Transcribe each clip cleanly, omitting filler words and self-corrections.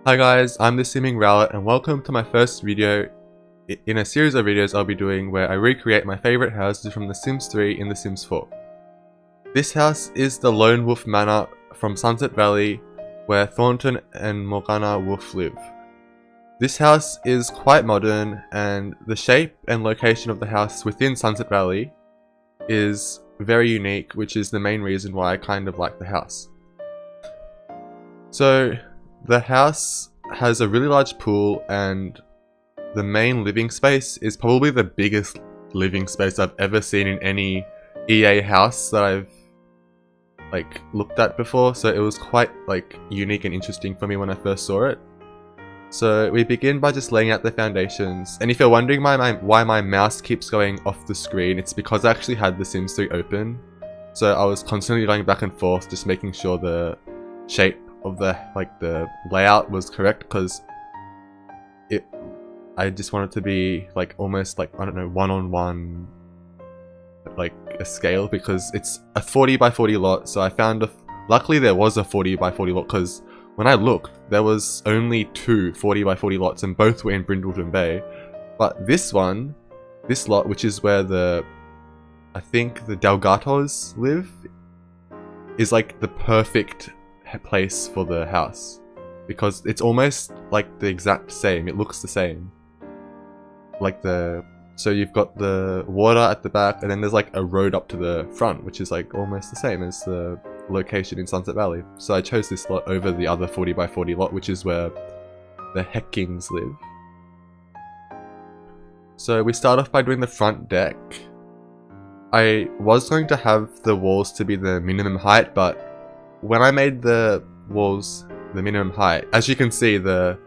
Hi guys, I'm the Simming Rowlet and welcome to my first video in a series of videos I'll be doing where I recreate my favourite houses from The Sims 3 in The Sims 4. This house is the Lone Wolff Manor from Sunset Valley where Thornton and Morgana Wolff live. This house is quite modern and the shape and location of the house within Sunset Valley is very unique, which is the main reason why I kind of like the house. So the house has a really large pool and the main living space is probably the biggest living space I've ever seen in any EA house that I've looked at before, so it was quite unique and interesting for me when I first saw it. So we begin by just laying out the foundations, and if you're wondering why my mouse keeps going off the screen, it's because I actually had The Sims 3 open, so I was constantly going back and forth just making sure the shape of the layout was correct, because I just wanted to be almost I don't know, one-on-one a scale, because it's a 40 by 40 lot. So I found luckily there was a 40 by 40 lot, because when I looked there was only two 40 by 40 lots and both were in Brindleton Bay. But this lot, which is where I think the Delgatos live, is like the perfect place for the house, because it's almost the exact same. It looks the same, so you've got the water at the back and then there's a road up to the front, which is almost the same as the location in Sunset Valley. So I chose this lot over the other 40 by 40 lot, which is where the Heckings live. So we start off by doing the front deck. I was going to have the walls to be the minimum height, but when I made the walls the minimum height, as you can see, the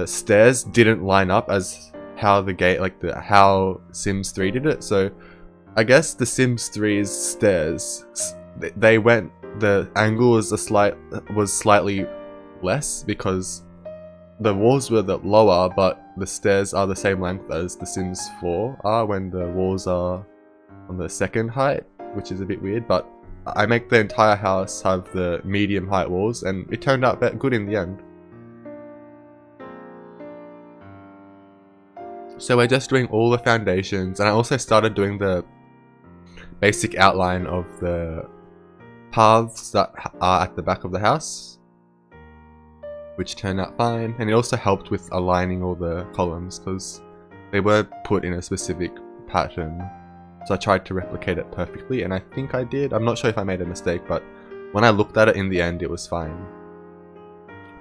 stairs didn't line up as how the gate, how Sims 3 did it. So I guess the Sims 3's stairs, the angle was slightly less because the walls were lower, but the stairs are the same length as the Sims 4 are when the walls are on the second height, which is a bit weird. But I make the entire house have the medium height walls and it turned out good in the end. So we're just doing all the foundations, and I also started doing the basic outline of the paths that are at the back of the house, which turned out fine. And it also helped with aligning all the columns because they were put in a specific pattern. So I tried to replicate it perfectly, and I think I did. I'm not sure if I made a mistake, but when I looked at it in the end, it was fine.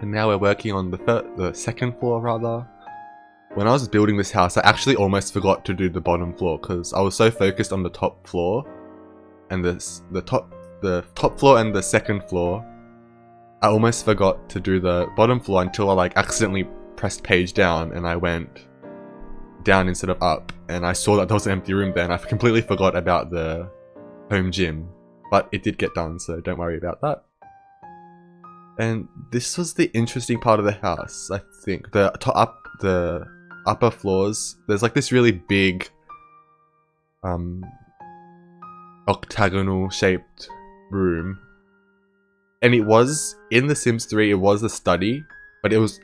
And now we're working on the second floor, rather. When I was building this house, I actually almost forgot to do the bottom floor because I was so focused on the top floor and the top floor and the second floor. I almost forgot to do the bottom floor until I accidentally pressed page down and I went down instead of up, and I saw that there was an empty room there and I completely forgot about the home gym, but it did get done, so don't worry about that. And this was the interesting part of the house, I think. The upper floors, there's this really big octagonal shaped room, and it was in The Sims 3, it was a study, but it was,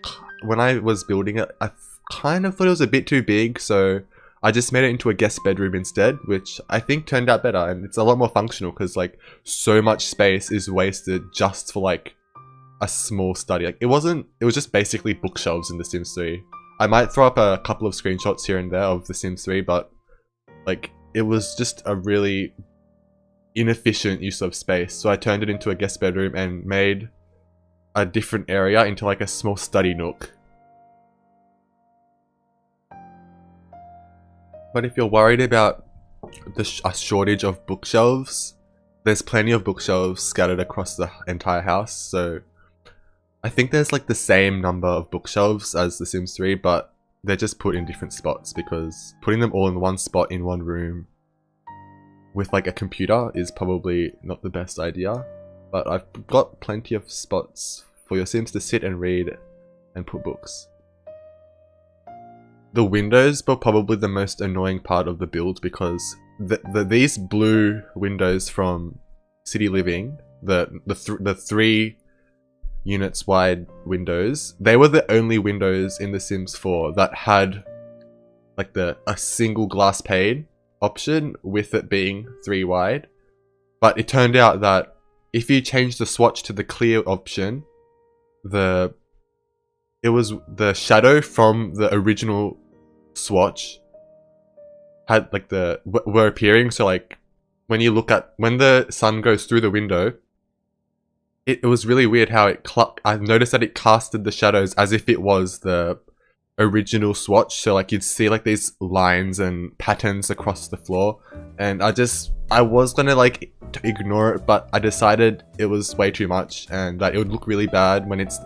when I was building it, I kind of thought it was a bit too big, so I just made it into a guest bedroom instead, which I think turned out better, and it's a lot more functional because so much space is wasted just for a small study. It was just basically bookshelves in The Sims 3. I might throw up a couple of screenshots here and there of The Sims 3, but it was just a really inefficient use of space, so I turned it into a guest bedroom and made a different area into a small study nook. But if you're worried about a shortage of bookshelves, there's plenty of bookshelves scattered across the entire house. So I think there's the same number of bookshelves as The Sims 3, but they're just put in different spots because putting them all in one spot in one room with a computer is probably not the best idea. But I've got plenty of spots for your Sims to sit and read and put books. The windows were probably the most annoying part of the build because these blue windows from City Living, the three units wide windows. They were the only windows in The Sims 4 that had like a single glass pane option, with it being 3 wide. But it turned out that if you change the swatch to the clear option, it was the shadow from the original swatch had like were appearing. So like when the sun goes through the window, it was really weird how I noticed that it casted the shadows as if it was the original swatch. So like you'd see like these lines and patterns across the floor, and I was gonna like ignore it, but I decided it was way too much and that it would look really bad when it's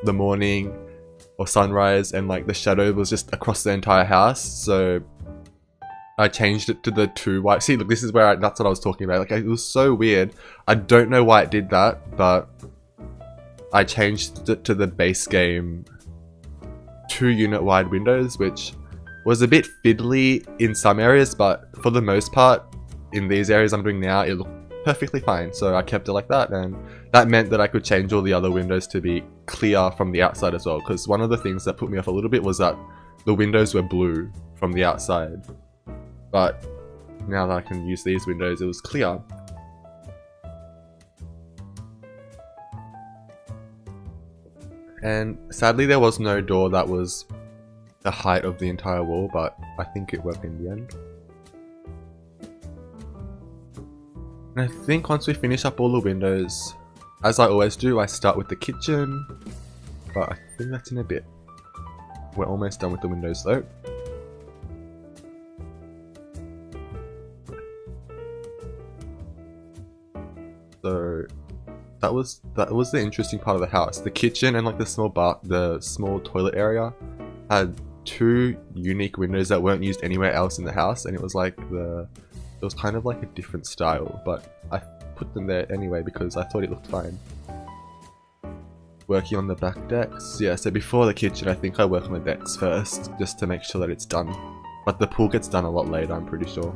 the morning or sunrise and like the shadow was just across the entire house. So I changed it to the 2 white. See, look, this is where that's what I was talking about. Like, it was so weird. I don't know why it did that, but I changed it to the base game 2 unit wide windows, which was a bit fiddly in some areas, but for the most part, in these areas I'm doing now, it looked perfectly fine. So I kept it like that, and that meant that I could change all the other windows to be clear from the outside as well, because one of the things that put me off a little bit was that the windows were blue from the outside. But now that I can use these windows, it was clear. And sadly there was no door that was the height of the entire wall, but I think it worked in the end. And I think once we finish up all the windows, as I always do, I start with the kitchen, but I think that's in a bit. We're almost done with the windows though. So that was the interesting part of the house. The kitchen and like the small toilet area had 2 unique windows that weren't used anywhere else in the house, and it was like it was kind of like a different style, but I put them there anyway because I thought it looked fine. Working on the back decks. Yeah, so before the kitchen I think I work on the decks first just to make sure that it's done. But the pool gets done a lot later, I'm pretty sure.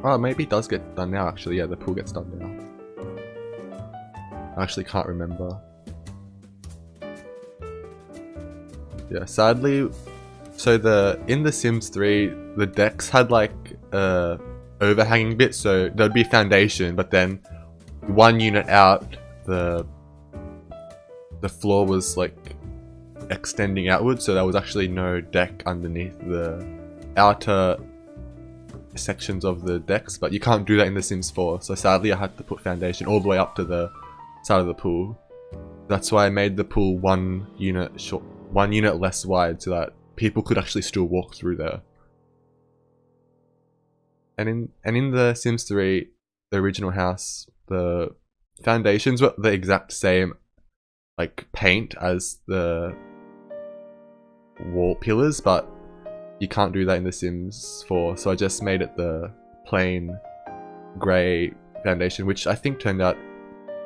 Oh, maybe it does get done now actually. Yeah, the pool gets done now. I actually can't remember. Yeah, sadly, so in The Sims 3, the decks had like overhanging bit, so there'd be foundation, but then 1 unit out, the floor was like extending outwards, so there was actually no deck underneath the outer sections of the decks, but you can't do that in The Sims 4, so sadly I had to put foundation all the way up to the side of the pool. That's why I made the pool 1 unit less wide, so that people could actually still walk through there. And in The Sims 3, the original house, the foundations were the exact same like paint as the wall pillars, but you can't do that in The Sims 4, so I just made it the plain grey foundation, which I think turned out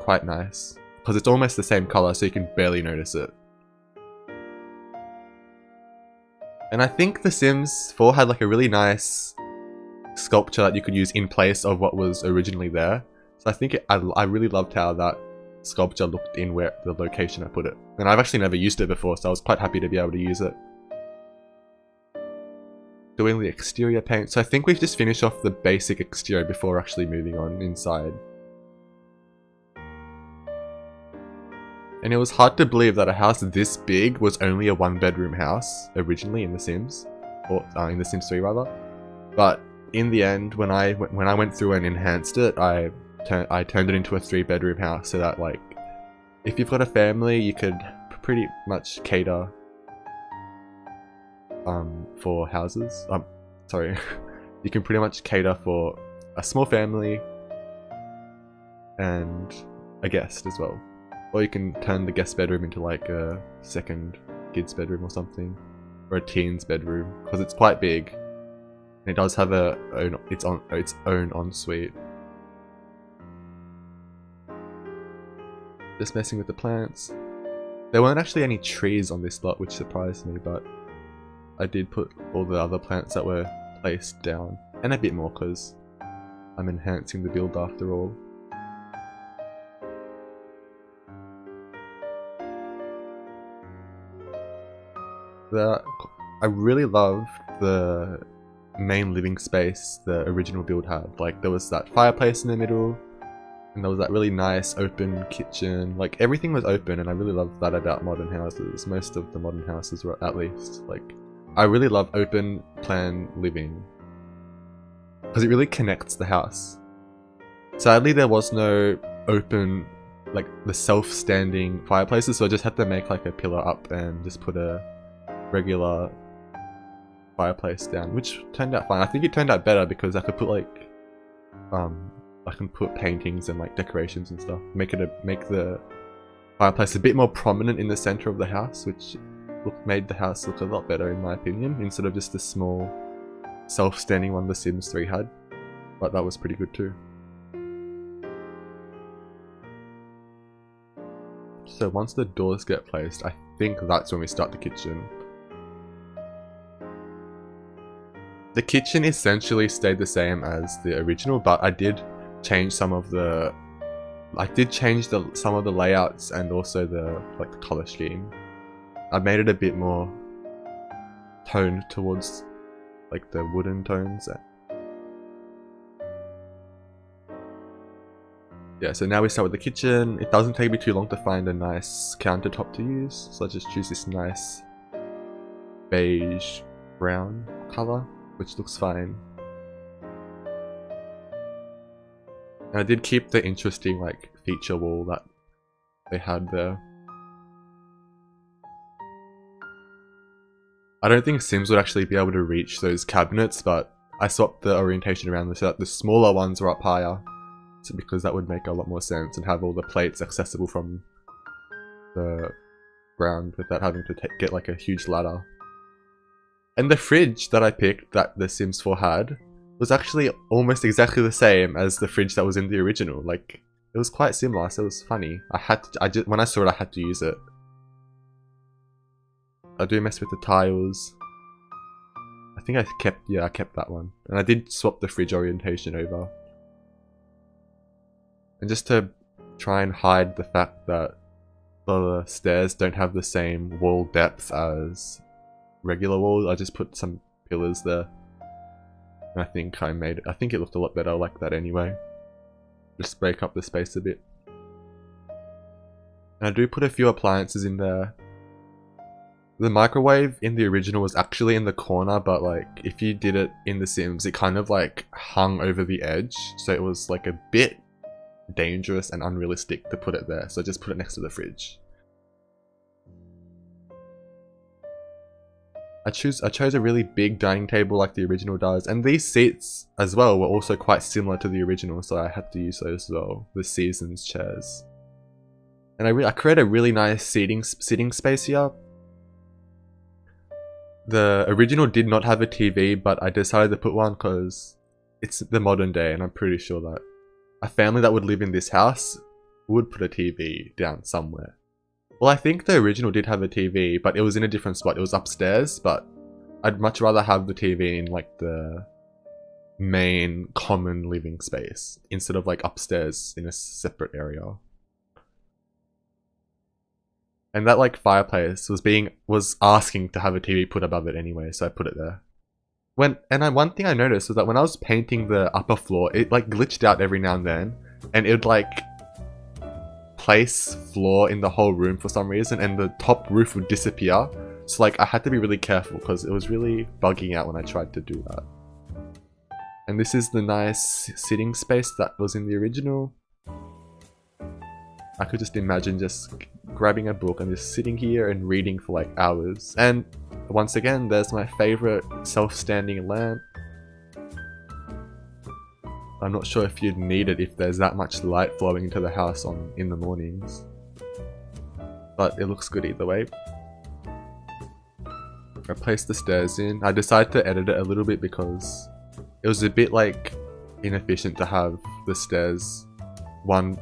quite nice, because it's almost the same colour, so you can barely notice it. And I think The Sims 4 had like a really nice sculpture that you could use in place of what was originally there. So I think I really loved how that sculpture looked in the location I put it. And I've actually never used it before, so I was quite happy to be able to use it. Doing the exterior paint. So I think we've just finished off the basic exterior before actually moving on inside. And it was hard to believe that a house this big was only a 1-bedroom house originally in The Sims, or in The Sims 3 rather. But in the end, when I went through and enhanced it, I turned it into a 3-bedroom house, so that like if you've got a family, you could pretty much cater for houses. Sorry, you can pretty much cater for a small family and a guest as well. Or you can turn the guest bedroom into like a second kid's bedroom or something, or a teen's bedroom, because it's quite big. And it does have its own ensuite. Just messing with the plants. There weren't actually any trees on this lot, which surprised me, but I did put all the other plants that were placed down, and a bit more because I'm enhancing the build after all. I really loved the main living space the original build had. Like there was that fireplace in the middle, and there was that really nice open kitchen. Like everything was open, and I really loved that about modern houses. Most of the modern houses were, at least. Like I really love open plan living because it really connects the house. Sadly, there was no open, like the self-standing fireplaces, so I just had to make like a pillar up and just put a regular fireplace down, which turned out fine. I think it turned out better because I could put like I can put paintings and like decorations and stuff, make the fireplace a bit more prominent in the center of the house, which made the house look a lot better in my opinion, instead of just the small self-standing one the Sims 3 had. But that was pretty good too. So once the doors get placed, I think that's when we start the kitchen. The kitchen essentially stayed the same as the original, but I did change some of the layouts and also the color scheme. I made it a bit more toned towards like the wooden tones. Yeah, so now we start with the kitchen. It doesn't take me too long to find a nice countertop to use, so I just choose this nice beige brown color, which looks fine. And I did keep the interesting like feature wall that they had there. I don't think Sims would actually be able to reach those cabinets, but I swapped the orientation around so that the smaller ones were up higher. So because that would make a lot more sense and have all the plates accessible from the ground without having to get like a huge ladder. And the fridge that I picked that the Sims 4 had was actually almost exactly the same as the fridge that was in the original. Like it was quite similar, so it was funny. When I saw it, I had to use it. I do mess with the tiles. I think I kept that one. And I did swap the fridge orientation over. And just to try and hide the fact that the stairs don't have the same wall depth as regular walls, I just put some pillars there. And I think it looked a lot better like that anyway. Just break up the space a bit. And I do put a few appliances in there. The microwave in the original was actually in the corner, but like if you did it in The Sims, it kind of like hung over the edge, so it was like a bit dangerous and unrealistic to put it there, so I just put it next to the fridge. I chose a really big dining table like the original does, and these seats as well were also quite similar to the original, so I had to use those as well, the Seasons chairs. And I created a really nice sitting space here. The original did not have a TV, but I decided to put one because it's the modern day, and I'm pretty sure that a family that would live in this house would put a TV down somewhere. Well, I think the original did have a TV, but it was in a different spot. It was upstairs, but I'd much rather have the TV in like the main common living space instead of like upstairs in a separate area. And that like fireplace was asking to have a TV put above it anyway, so I put it there. One thing I noticed was that when I was painting the upper floor, it like glitched out every now and then, and it would like place floor in the whole room for some reason, and the top roof would disappear. So like I had to be really careful because it was really bugging out when I tried to do that. And this is the nice sitting space that was in the original. I could just imagine just grabbing a book and just sitting here and reading for like hours. And once again, there's my favorite self-standing lamp. I'm not sure if you'd need it if there's that much light flowing into the house in the mornings. But it looks good either way. I placed the stairs in. I decided to edit it a little bit because it was a bit like inefficient to have the stairs one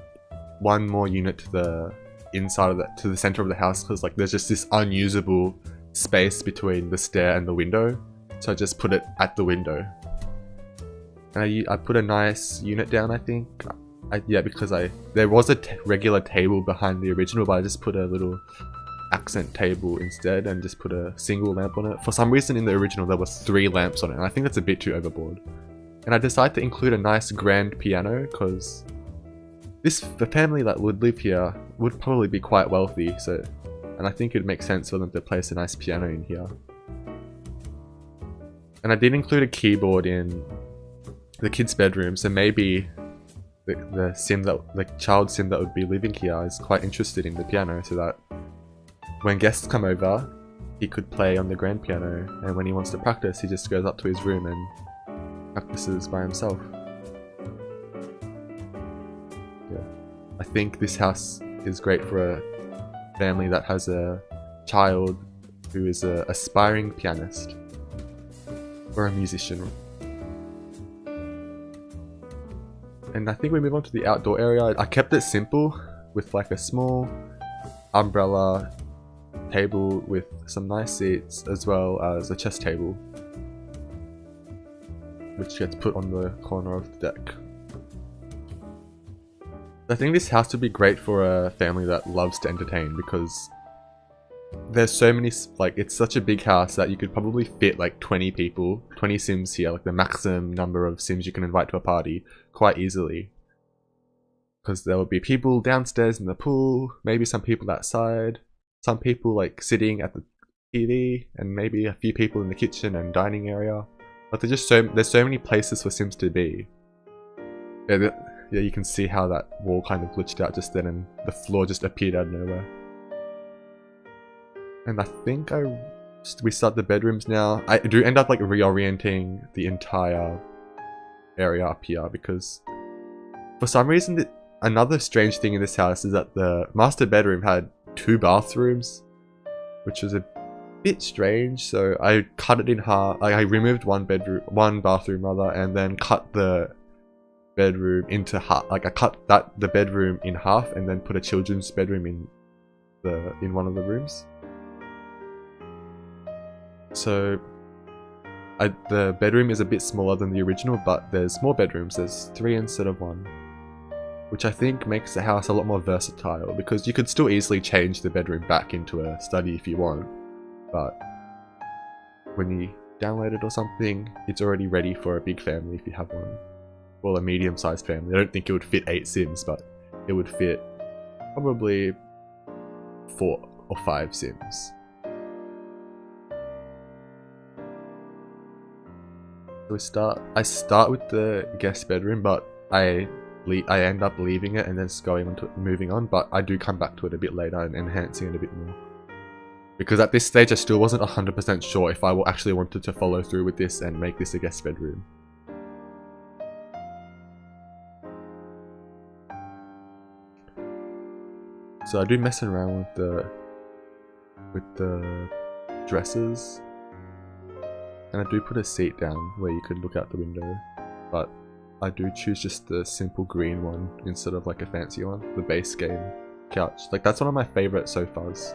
more unit to the inside of to the center of the house, because like there's just this unusable space between the stair and the window, so I just put it at the window. And I put a nice unit down, I think. Yeah, because there was a regular table behind the original, but I just put a little accent table instead and just put a single lamp on it. For some reason in the original there were 3 lamps on it, and I think that's a bit too overboard. And I decided to include a nice grand piano because the family that would live here would probably be quite wealthy, and I think it'd make sense for them to place a nice piano in here. And I did include a keyboard in the kids' bedroom, so maybe the child sim that would be living here is quite interested in the piano, so that when guests come over, he could play on the grand piano, and when he wants to practice, he just goes up to his room and practices by himself. Yeah. I think this house is great for a family that has a child who is an aspiring pianist or a musician. And I think we move on to the outdoor area. I kept it simple with like a small umbrella table with some nice seats, as well as a chess table which gets put on the corner of the deck. I think this house would be great for a family that loves to entertain, because there's so many, like, it's such a big house that you could probably fit like 20 people, 20 Sims here, like the maximum number of Sims you can invite to a party, quite easily. Because there will be people downstairs in the pool, maybe some people outside, some people like sitting at the TV, and maybe a few people in the kitchen and dining area. But there's so many places for Sims to be. Yeah, you can see how that wall kind of glitched out just then, and the floor just appeared out of nowhere. And I think we start the bedrooms now. I do end up like reorienting the entire area up here, because for some reason another strange thing in this house is that the master bedroom had 2 bathrooms, which was a bit strange. So I cut it in half. I removed one bathroom rather, and then cut the bedroom into half. Like I cut the bedroom in half and then put a children's bedroom in one of the rooms. So the bedroom is a bit smaller than the original, but there's more bedrooms. There's 3 instead of 1, which I think makes the house a lot more versatile, because you could still easily change the bedroom back into a study if you want, but when you download it or something, it's already ready for a big family if you have one. Well, a medium-sized family. I don't think it would fit 8 Sims, but it would fit probably 4 or 5 Sims. So I start with the guest bedroom, but I end up leaving it and then moving on, but I do come back to it a bit later and enhancing it a bit more. Because at this stage I still wasn't 100% sure if I actually wanted to follow through with this and make this a guest bedroom. So I do messing around with the dresses. And I do put a seat down where you could look out the window, but I do choose just the simple green one instead of like a fancy one, the base game couch. Like, that's one of my favorite sofas.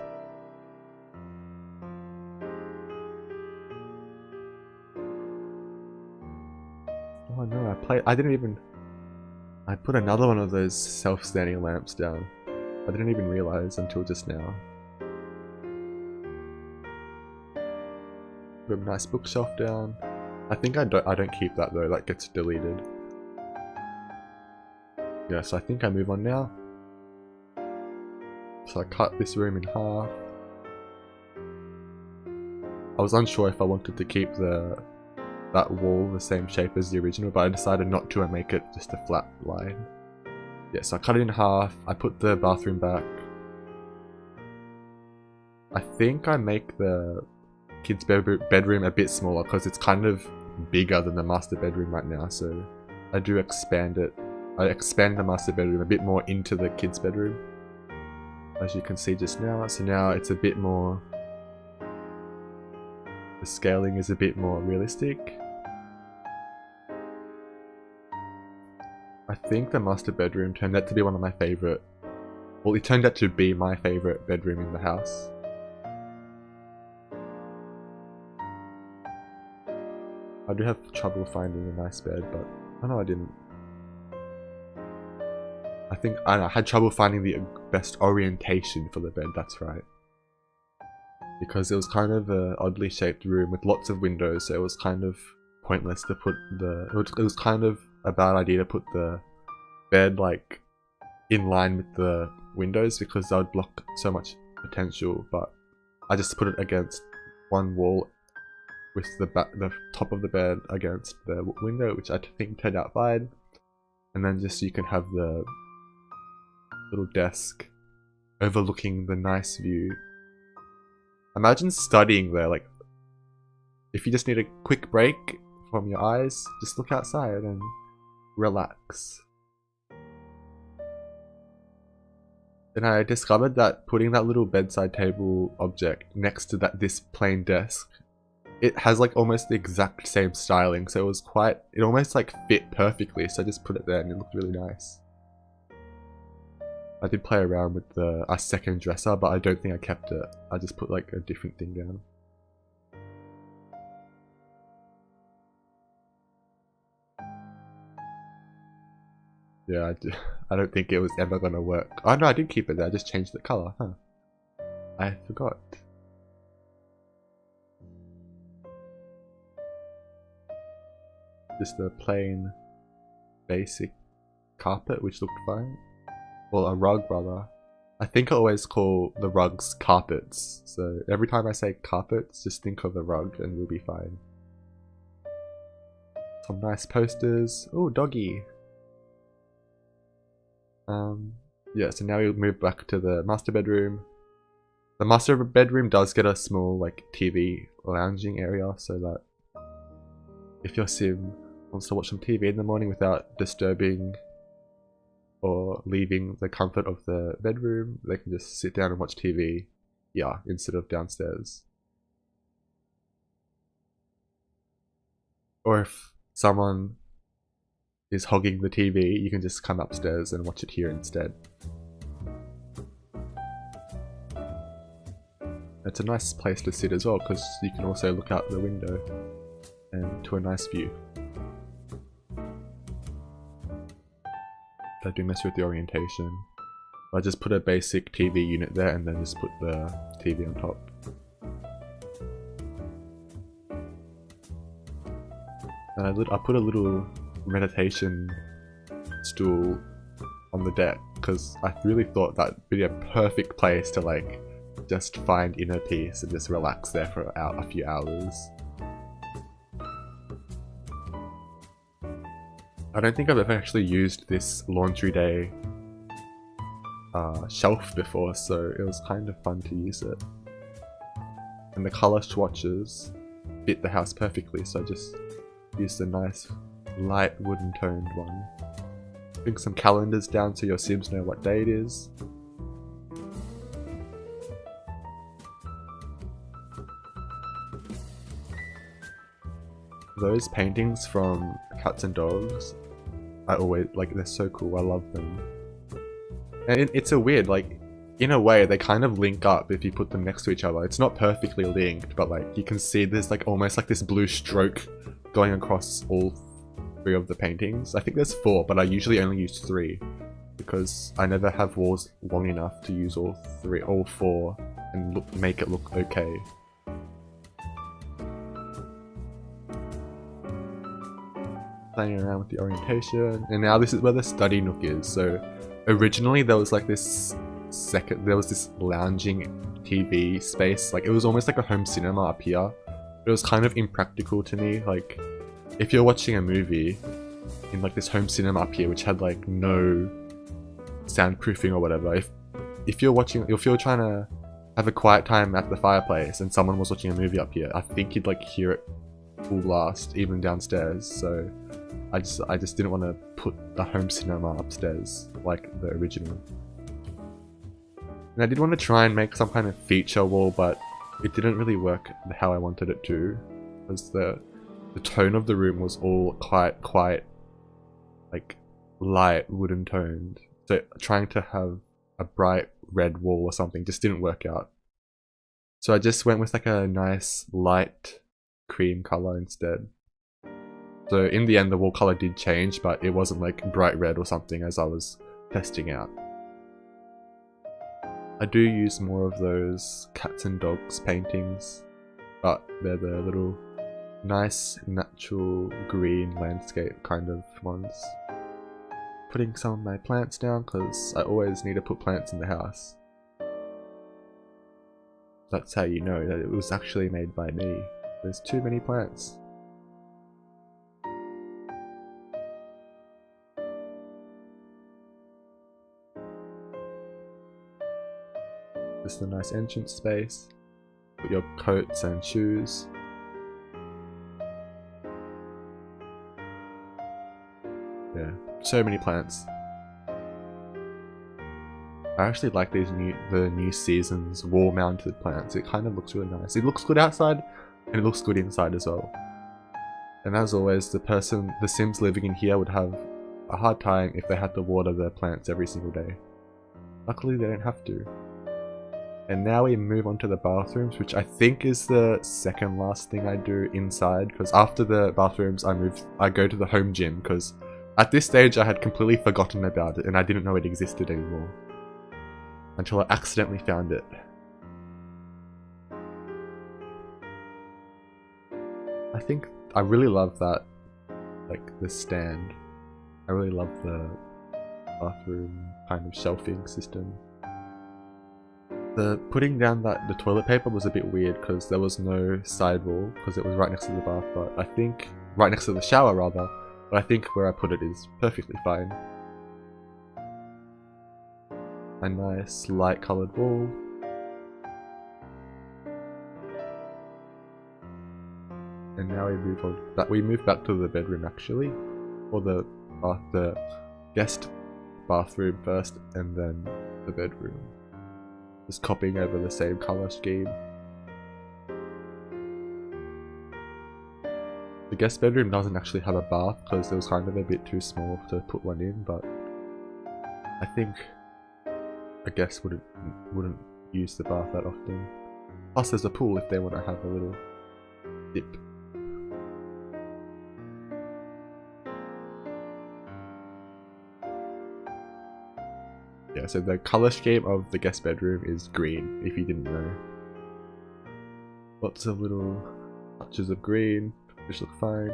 Oh no, I put another one of those self-standing lamps down. I didn't even realize until just now. Put a nice bookshelf down. I think I don't keep that though, that gets deleted. Yeah, so I think I move on now. So I cut this room in half. I was unsure if I wanted to keep that wall the same shape as the original, but I decided not to and make it just a flat line. Yeah, so I cut it in half. I put the bathroom back. I think I make the kids' bedroom a bit smaller because it's kind of bigger than the master bedroom right now, so I do expand it. I expand the master bedroom a bit more into the kids' bedroom, as you can see just now. So now it's a bit more, the scaling is a bit more realistic. I think the master bedroom turned out to be one of my favorite, well, it turned out to be my favorite bedroom in the house. I do have trouble finding a nice bed, but oh no, I didn't. I had trouble finding the best orientation for the bed, that's right. because it was kind of a oddly shaped room with lots of windows, so it was kind of pointless to put the... It was kind of a bad idea to put the bed like in line with the windows because that would block so much potential, but I just put it against one wall with the top of the bed against the window, which I think turned out fine. And then just so you can have the little desk overlooking the nice view. Imagine studying there, like if you just need a quick break from your eyes, just look outside and relax. Then I discovered that putting that little bedside table object next to this plain desk, it has like almost the exact same styling, so it almost like fit perfectly, so I just put it there and it looked really nice. I did play around with a second dresser, but I don't think I kept it. I just put like a different thing down. Yeah, I don't think it was ever gonna work. Oh no, I did keep it there, I just changed the colour, huh? I forgot. Just a plain, basic carpet, which looked fine. Well, a rug rather. I think I always call the rugs carpets, so every time I say carpets, just think of the rug and we'll be fine. Some nice posters. Oh, doggy! Yeah, so now we'll move back to the master bedroom. The master bedroom does get a small like TV lounging area, so that if your sim wants to watch some TV in the morning without disturbing or leaving the comfort of the bedroom, they can just sit down and watch TV, yeah, instead of downstairs. Or if someone is hogging the TV, you can just come upstairs and watch it here instead. It's a nice place to sit as well, because you can also look out the window and to a nice view. I do mess with the orientation. I just put a basic TV unit there and then just put the TV on top. And I put a little meditation stool on the deck because I really thought that'd be a perfect place to like just find inner peace and just relax there for a few hours. I don't think I've ever actually used this laundry day shelf before, so it was kind of fun to use it. And the colour swatches fit the house perfectly, so I just used a nice light wooden toned one. Bring some calendars down so your Sims know what day it is. Those paintings from Cats and Dogs, I always, like, they're so cool, I love them. And it's a weird, like, in a way, they kind of link up if you put them next to each other. It's not perfectly linked, but like, you can see there's like almost like this blue stroke going across all three of the paintings. I think there's 4, but I usually only use 3 because I never have walls long enough to use all 4 and make it look okay. Playing around with the orientation, and now this is where the study nook is. So originally there was like this lounging TV space, like it was almost like a home cinema up here. It was kind of impractical to me, like if you're watching a movie in like this home cinema up here which had like no soundproofing or whatever, if you're trying to have a quiet time at the fireplace and someone was watching a movie up here, I think you'd like hear it full blast even downstairs. So I just didn't want to put the home cinema upstairs like the original. And I did want to try and make some kind of feature wall, but it didn't really work how I wanted it to, because the tone of the room was all quite like light wooden toned. So trying to have a bright red wall or something just didn't work out. So I just went with like a nice light cream color instead. So in the end the wall color did change, but it wasn't like bright red or something as I was testing out. I do use more of those cats and dogs paintings, but they're the little nice natural green landscape kind of ones. Putting some of my plants down because I always need to put plants in the house. That's how you know that it was actually made by me. There's too many plants. Just a nice entrance space. Put your coats and shoes. Yeah, so many plants. I actually like these the new season's wall-mounted plants. It kind of looks really nice. It looks good outside, and it looks good inside as well. And as always, the Sims living in here would have a hard time if they had to water their plants every single day. Luckily, they don't have to. And now we move on to the bathrooms, which I think is the second last thing I do inside, because after the bathrooms I go to the home gym, because at this stage I had completely forgotten about it and I didn't know it existed anymore. Until I accidentally found it. I think I really love that, like the stand. I really love the bathroom kind of shelving system. The putting down the toilet paper was a bit weird because there was no sidewall because it was right next to the bath, but I think right next to the shower rather. But I think where I put it is perfectly fine. A nice light coloured wall. And now we move on. We move back to the bedroom actually, or the guest bathroom first, and then the bedroom. Just copying over the same colour scheme. The guest bedroom doesn't actually have a bath because it was kind of a bit too small to put one in, but I think a guest wouldn't use the bath that often. Plus there's a pool if they want to have a little dip. Yeah, so the colour scheme of the guest bedroom is green, if you didn't know. Lots of little touches of green, which look fine.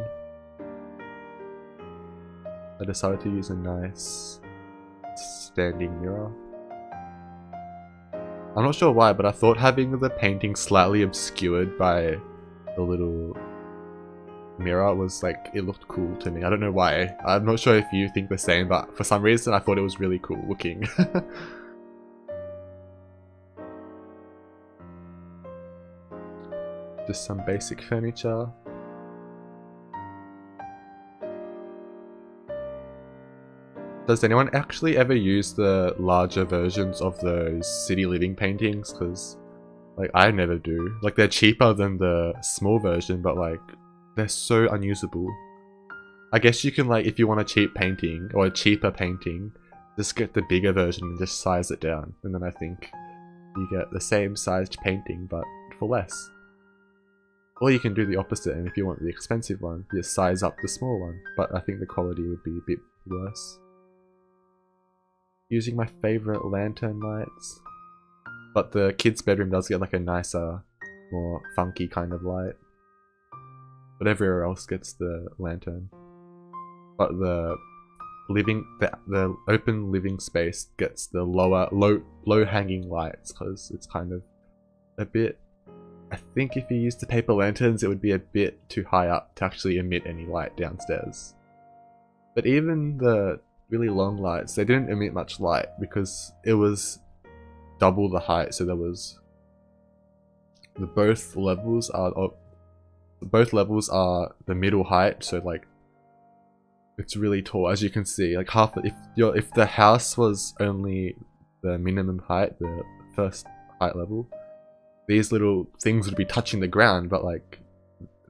I decided to use a nice standing mirror. I'm not sure why, but I thought having the painting slightly obscured by the little mirror was like, it looked cool to me. I don't know why. I'm not sure if you think the same, but for some reason I thought it was really cool looking. Just some basic furniture. Does anyone actually ever use the larger versions of those city living paintings? Because like I never do. Like they're cheaper than the small version, but like they're so unusable. I guess you can, like, if you want a cheap painting or a cheaper painting, just get the bigger version and just size it down, and then I think you get the same sized painting but for less. Or you can do the opposite, and if you want the expensive one, you just size up the small one, but I think the quality would be a bit worse. Using my favourite lantern lights, but the kids' bedroom does get like a nicer, more funky kind of light. But everywhere else gets the lantern. But the open living space gets the low hanging lights because it's kind of a bit. I think if you use the paper lanterns, it would be a bit too high up to actually emit any light downstairs. But even the really long lights, they didn't emit much light because it was double the height. So there was both levels are the middle height. So like it's really tall, as you can see. Like if the house was only the minimum height, the first height level, these little things would be touching the ground, but like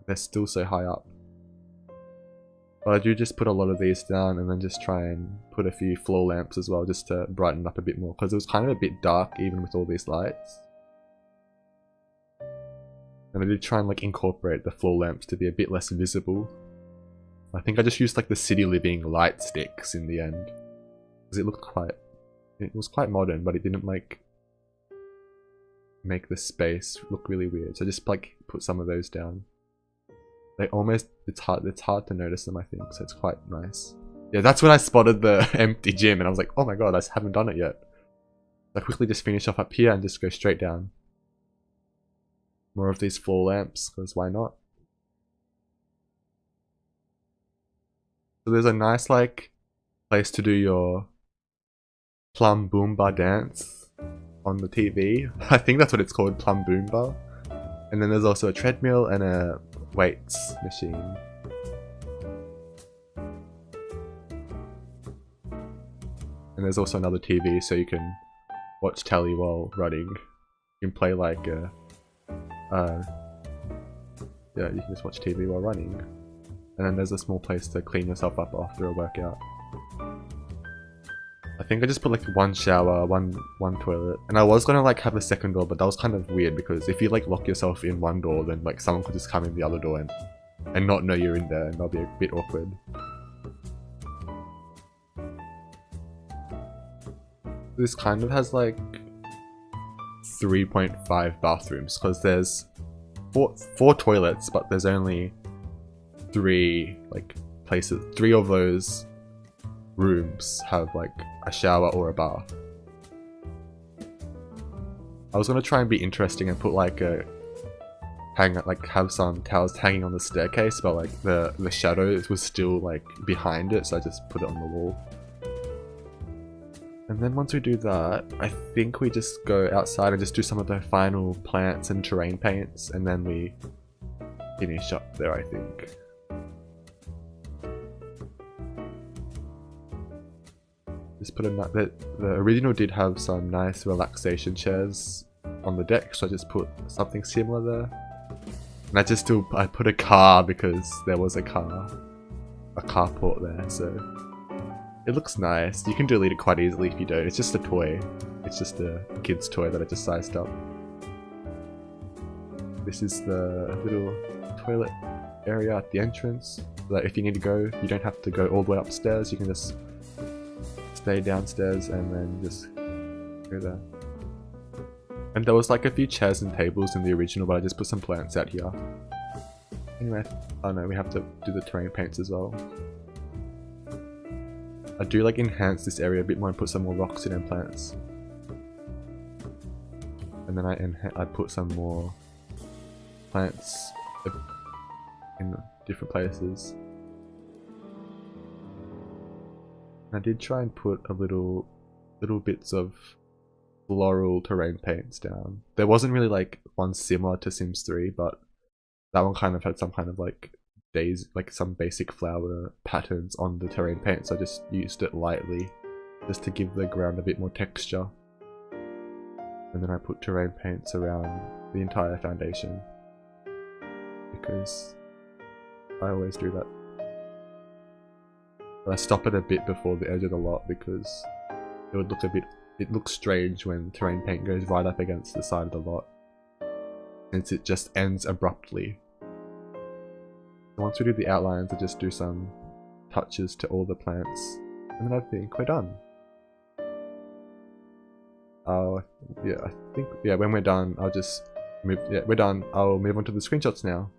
they're still so high up. But I do just put a lot of these down and then just try and put a few floor lamps as well, just to brighten up a bit more, because it was kind of a bit dark even with all these lights. And I did try and like incorporate the floor lamps to be a bit less visible. I think I just used like the city living light sticks in the end, because it was quite modern, but it didn't like make the space look really weird. So just like put some of those down. They almost, it's hard to notice them, I think, so it's quite nice. Yeah, that's when I spotted the empty gym and I was like, oh my god, I haven't done it yet. I quickly just finish off up here and just go straight down. More of these floor lamps, because why not? So there's a nice like place to do your Plum Boomba dance on the TV. I think that's what it's called, Plum Boomba. And then there's also a treadmill and a weights machine. And there's also another TV so you can watch telly while running. You can play like yeah, you can just watch TV while running. And then there's a small place to clean yourself up after a workout. I think I just put like one shower, one toilet, and I was gonna like have a second door, but that was kind of weird because if you like lock yourself in one door, then like someone could just come in the other door and not know you're in there, and that'll be a bit awkward. This kind of has like 3.5 bathrooms because there's four toilets, but there's only 3 like places. 3 of those rooms have like a shower or a bath. I was gonna try and be interesting and put like a have some towels hanging on the staircase, but like the shadow was still like behind it, so I just put it on the wall. And then once we do that, I think we just go outside and just do some of the final plants and terrain paints, and then we finish up there, I think. Just put the original did have some nice relaxation chairs on the deck, so I just put something similar there. And I put a car because there was a carport there, so it looks nice. You can delete it quite easily if you don't. It's just a toy. It's just a kid's toy that I just sized up. This is the little toilet area at the entrance, so that if you need to go, you don't have to go all the way upstairs. You can just stay downstairs and then just go there. And there was like a few chairs and tables in the original, but I just put some plants out here. Anyway, oh no, we have to do the terrain paints as well. I do like enhance this area a bit more and put some more rocks in and plants. And then I put some more plants in different places. I did try and put a little bits of floral terrain paints down. There wasn't really like one similar to Sims 3, but that one kind of had some kind of like like some basic flower patterns on the terrain paint, so I just used it lightly just to give the ground a bit more texture. And then I put terrain paints around the entire foundation because I always do that. But I stop it a bit before the edge of the lot because it looks strange when terrain paint goes right up against the side of the lot, since it just ends abruptly. Once we do the outlines, I just do some touches to all the plants, and then I think we're done. Yeah, I think, yeah, when we're done, I'll just move, yeah, we're done. I'll move on to the screenshots now.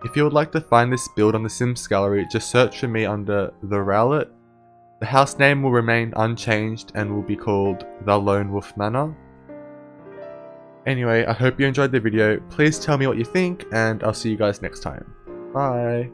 If you would like to find this build on the Sims gallery, just search for me under the Rowlet The house name will remain unchanged and will be called the Lone Wolff Manor. Anyway, I hope you enjoyed the video. Please tell me what you think, and I'll see you guys next time. Bye!